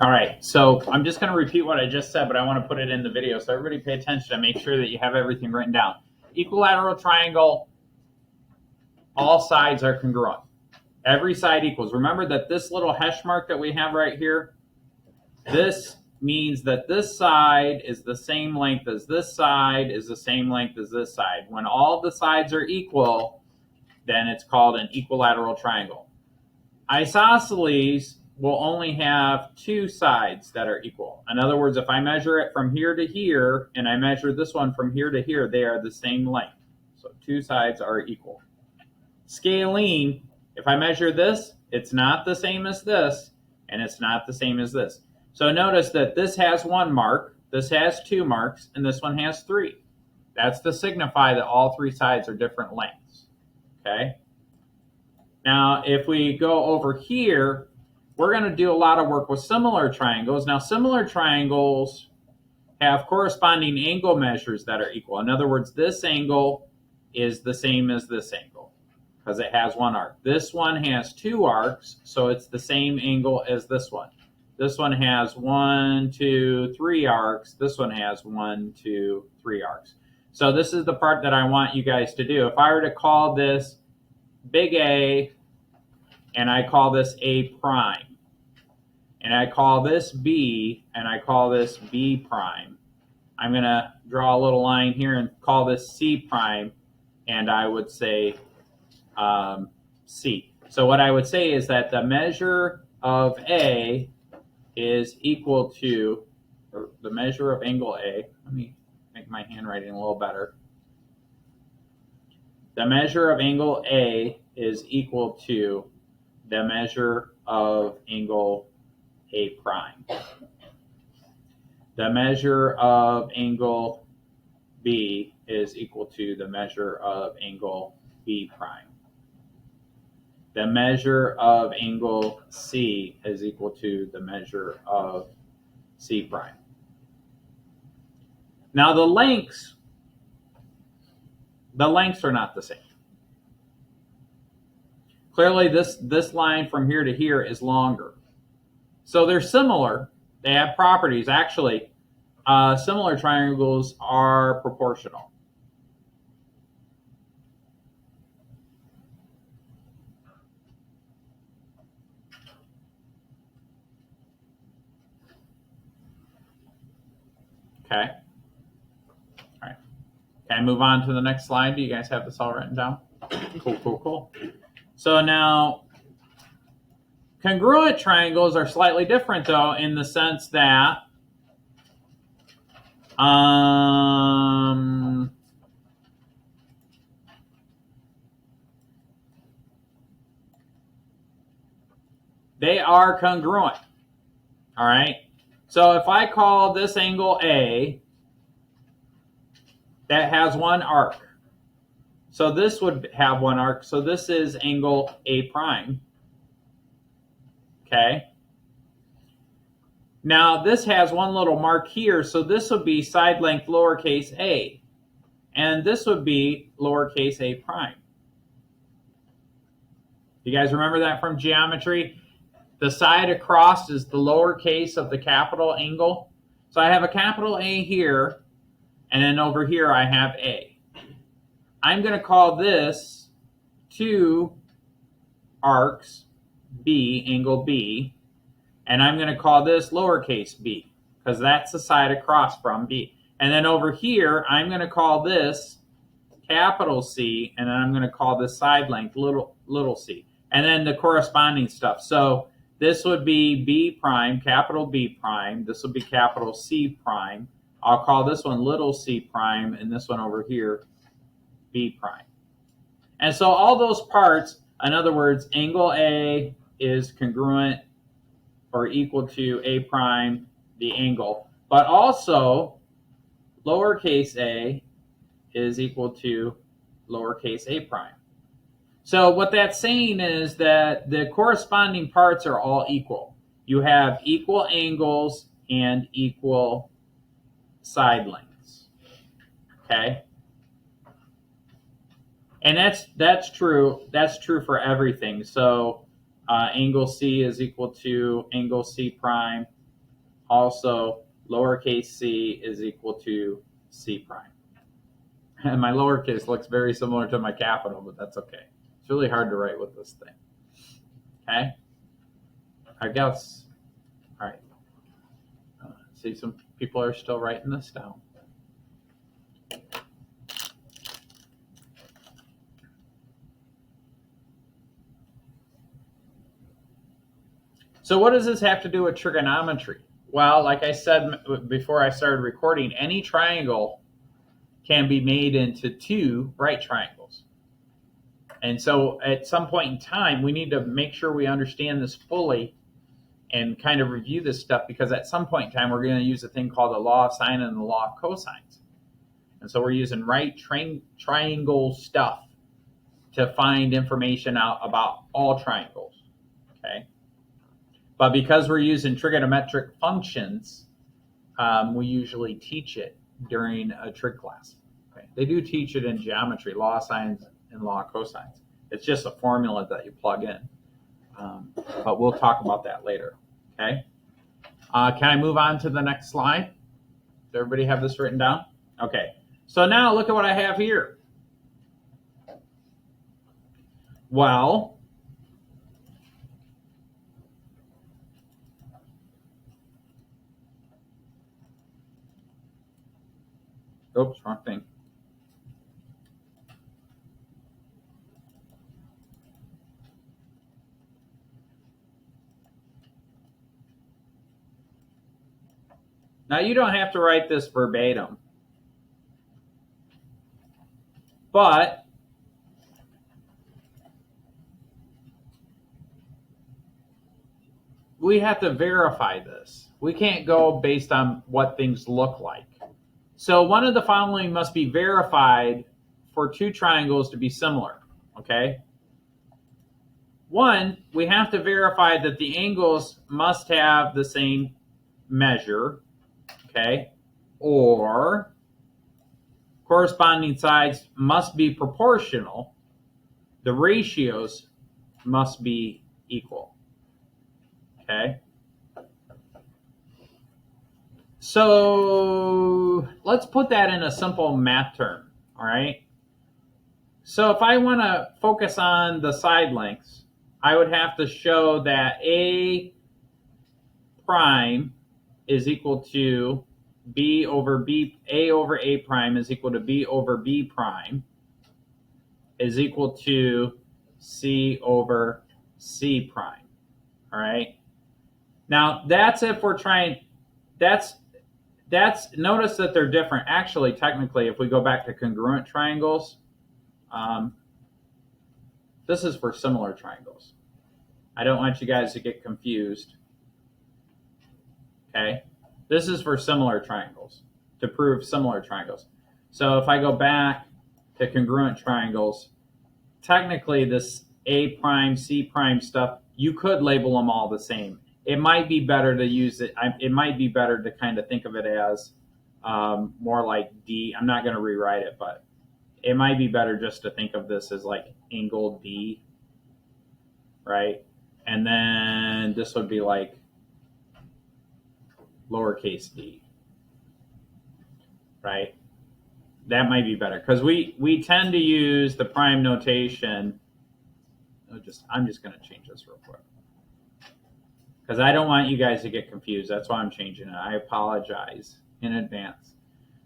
All right, so I'm just going to repeat what I just said, but I want to put it in the video. So everybody pay attention and make sure that you have everything written down. Equilateral triangle, all sides are congruent. Every side equals. Remember that this little hash mark that we have right here, this means that this side is the same length as this side is the same length as this side. When all the sides are equal, then it's called an equilateral triangle. Isosceles will only have two sides that are equal. In other words, if I measure it from here to here and I measure this one from here to here, they are the same length. So two sides are equal. Scalene, if I measure this, it's not the same as this, and it's not the same as this. So notice that this has one mark, this has two marks, and this one has three. That's to signify that all three sides are different lengths. Okay? Now, if we go over here, we're going to do a lot of work with similar triangles. Now, similar triangles have corresponding angle measures that are equal. In other words, this angle is the same as this angle because it has one arc. This one has two arcs, so it's the same angle as this one. This one has 1, 2, 3 arcs. This one has 1, 2, 3 arcs. So this is the part that I want you guys to do. If I were to call this big A, and I call this A prime, and I call this B, and I call this B prime, I'm going to draw a little line here and call this C prime, and I would say C. So what I would say is that the measure of A is equal to, or the measure of angle A, let me make my handwriting a little better. The measure of angle A is equal to the measure of angle A prime. The measure of angle B is equal to the measure of angle B prime. The measure of angle C is equal to the measure of C prime. Now the lengths are not the same. Clearly this line from here to here is longer. So they're similar. They have properties. Actually, similar triangles are proportional. Okay. All right. Can I move on to the next slide? Do you guys have this all written down? Cool. So now, congruent triangles are slightly different, though, in the sense that they are congruent. All right. So if I call this angle A, that has one arc. So this would have one arc. So this is angle A prime. Okay. Now this has one little mark here. So this would be side length lowercase a. And this would be lowercase a prime. You guys remember that from geometry? The side across is the lowercase of the capital angle. So I have a capital A here, and then over here I have A. I'm going to call this two arcs B, angle B, and I'm going to call this lowercase b, because that's the side across from B. And then over here, I'm going to call this capital C, and then I'm going to call this side length little c. And then the corresponding stuff. So this would be B prime, capital B prime. This would be capital C prime. I'll call this one little c prime, and this one over here, B prime. And so all those parts, in other words, angle A is congruent or equal to A prime, the angle. But also, lowercase a is equal to lowercase a prime. So what that's saying is that the corresponding parts are all equal. You have equal angles and equal side lengths. Okay? And that's true. That's true for everything. So angle C is equal to angle C prime. Also, lowercase c is equal to c prime. And my lowercase looks very similar to my capital, but that's okay. It's really hard to write with this thing. Okay? I guess. All right. See, some people are still writing this down. So what does this have to do with trigonometry? Well, like I said before I started recording, any triangle can be made into two right triangles. And so at some point in time, we need to make sure we understand this fully and kind of review this stuff, because at some point in time, we're going to use a thing called the law of sine and the law of cosines. And so we're using right triangle stuff to find information out about all triangles. Okay. But because we're using trigonometric functions, we usually teach it during a trig class. Okay. They do teach it in geometry, law of sines and law of cosines. It's just a formula that you plug in. But we'll talk about that later. Okay. Can I move on to the next slide? Does everybody have this written down? Okay. So now look at what I have here. Well, oops, wrong thing. Now you don't have to write this verbatim, but we have to verify this. We can't go based on what things look like. So one of the following must be verified for two triangles to be similar, okay? One, we have to verify that the angles must have the same measure, okay? Or corresponding sides must be proportional. The ratios must be equal, okay? So let's put that in a simple math term, all right? So if I want to focus on the side lengths, I would have to show that A prime is equal to B over B, A over A prime is equal to B over B prime is equal to C over C prime, all right? Now that's if we're trying, that's notice that they're different. Actually, technically, if we go back to congruent triangles, this is for similar triangles. I don't want you guys to get confused. Okay, this is for similar triangles, to prove similar triangles. So if I go back to congruent triangles, technically this A prime, C prime stuff, you could label them all the same. It might be better to use it. It might be better to kind of think of it as more like D. I'm not going to rewrite it, but it might be better just to think of this as like angle D, right? And then this would be like lowercase d, right? That might be better because we tend to use the prime notation. I'm just going to change this real quick because I don't want you guys to get confused. That's why I'm changing it. I apologize in advance.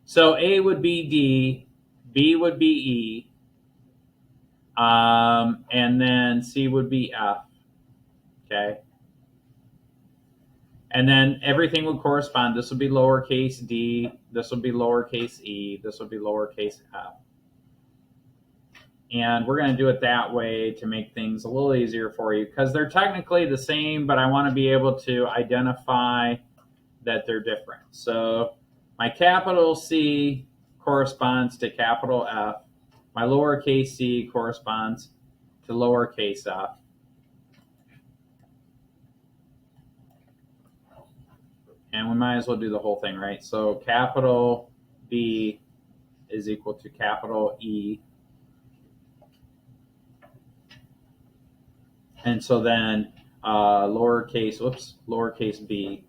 So A would be D, B would be E, and then C would be F, okay? And then everything would correspond. This would be lowercase d, this would be lowercase e, this would be lowercase f. And we're going to do it that way to make things a little easier for you because they're technically the same, but I want to be able to identify that they're different. So my capital C corresponds to capital F. My lowercase c corresponds to lowercase f. And we might as well do the whole thing, right? So capital B is equal to capital E. And so then lowercase b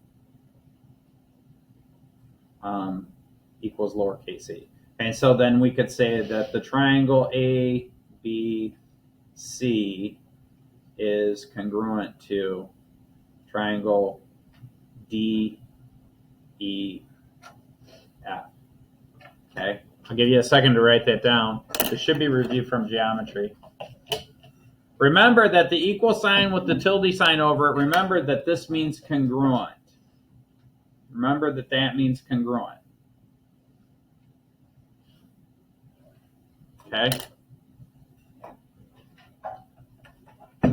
equals lowercase a. And so then we could say that the triangle ABC is congruent to triangle DEF. Okay, I'll give you a second to write that down. This should be reviewed from geometry. Remember that the equal sign with the tilde sign over it, remember that this means congruent. Remember that that means congruent. Okay? All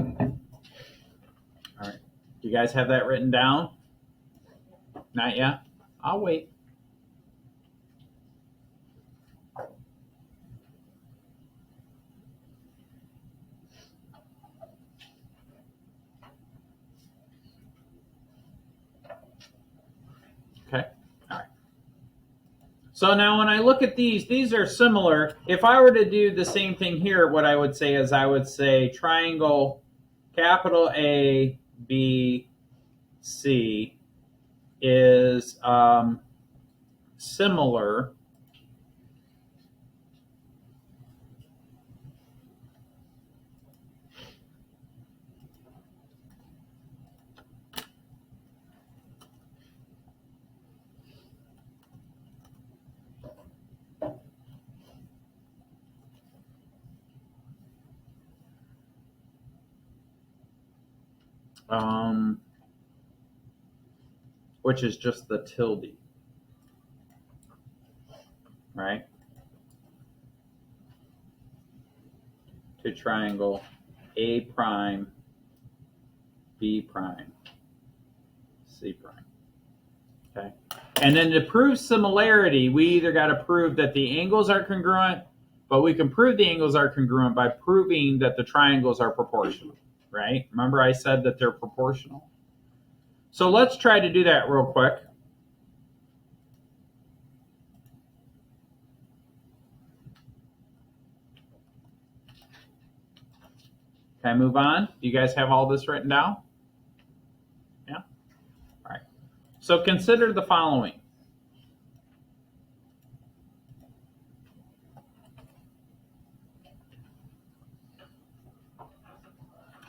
right. Do you guys have that written down? Not yet? I'll wait. Okay. All right. So now when I look at these are similar. If I were to do the same thing here, what I would say is I would say triangle capital A, B, C is similar which is just the tilde, right? To triangle A prime, B prime, C prime. Okay. And then to prove similarity, we either got to prove that the angles are congruent, but we can prove the angles are congruent by proving that the triangles are proportional, right? Remember I said that they're proportional? So let's try to do that real quick. Can I move on? Do you guys have all this written down? Yeah? All right. So consider the following.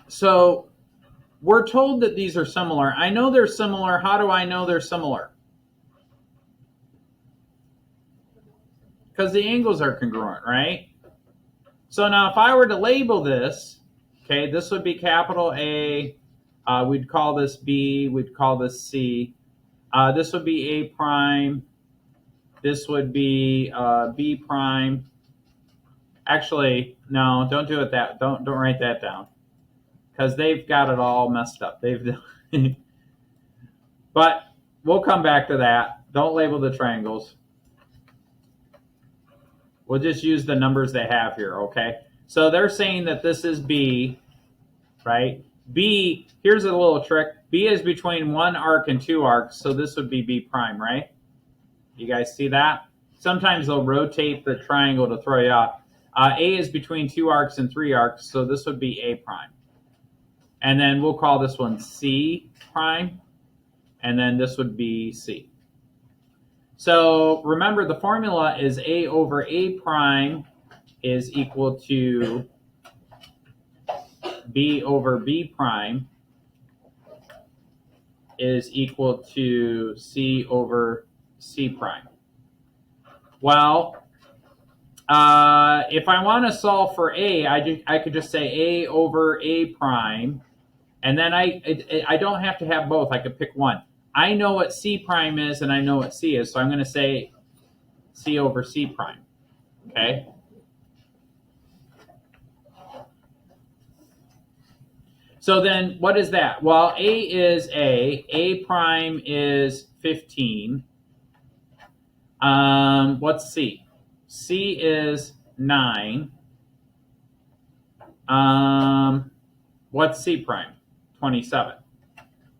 So we're told that these are similar. I know they're similar. How do I know they're similar? Because the angles are congruent, right? So now if I were to label this, okay, this would be capital A. We'd call this B. We'd call this C. This would be A prime. This would be B prime. Actually, no, don't do it that. Don't write that down, because they've got it all messed up. But we'll come back to that. Don't label the triangles. We'll just use the numbers they have here, okay? So they're saying that this is B, right? B, here's a little trick. B is between one arc and two arcs, so this would be B prime, right? You guys see that? Sometimes they'll rotate the triangle to throw you off. A is between two arcs and three arcs, so this would be A prime. And then we'll call this one C prime, and then this would be C. So remember, the formula is A over A prime is equal to B over B prime is equal to C over C prime. Well, if I want to solve for A, I could just say A over A prime, and then I don't have to have both. I could pick one. I know what C prime is, and I know what C is, so I'm going to say C over C prime, okay? So then what is that? Well, A is A prime is 15. What's C? C is 9. What's C prime? 27.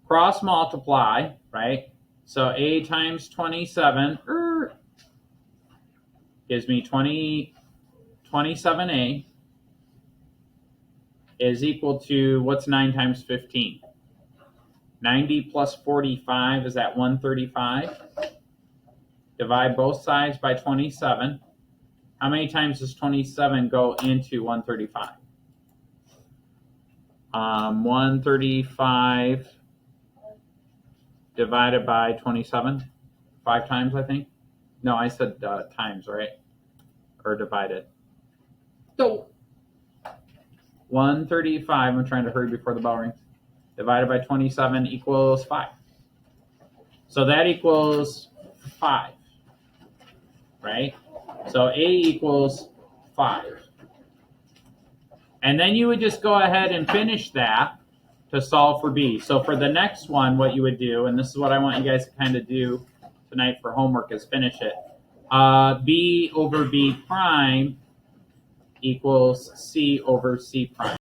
Cross multiply, right? So A times 27 gives me 27A is equal to, what's 9 times 15? 90 plus 45, is that 135? divide both sides by 27. How many times does 27 go into 135? 135 divided by 27. 5 times, I think. No, I said times, right? Or divided. So 135, I'm trying to hurry before the bell rings, divided by 27 equals 5. So that equals 5, right? So A equals 5. And then you would just go ahead and finish that to solve for B. So for the next one, what you would do, and this is what I want you guys to kind of do tonight for homework, is finish it. B over B prime equals C over C prime.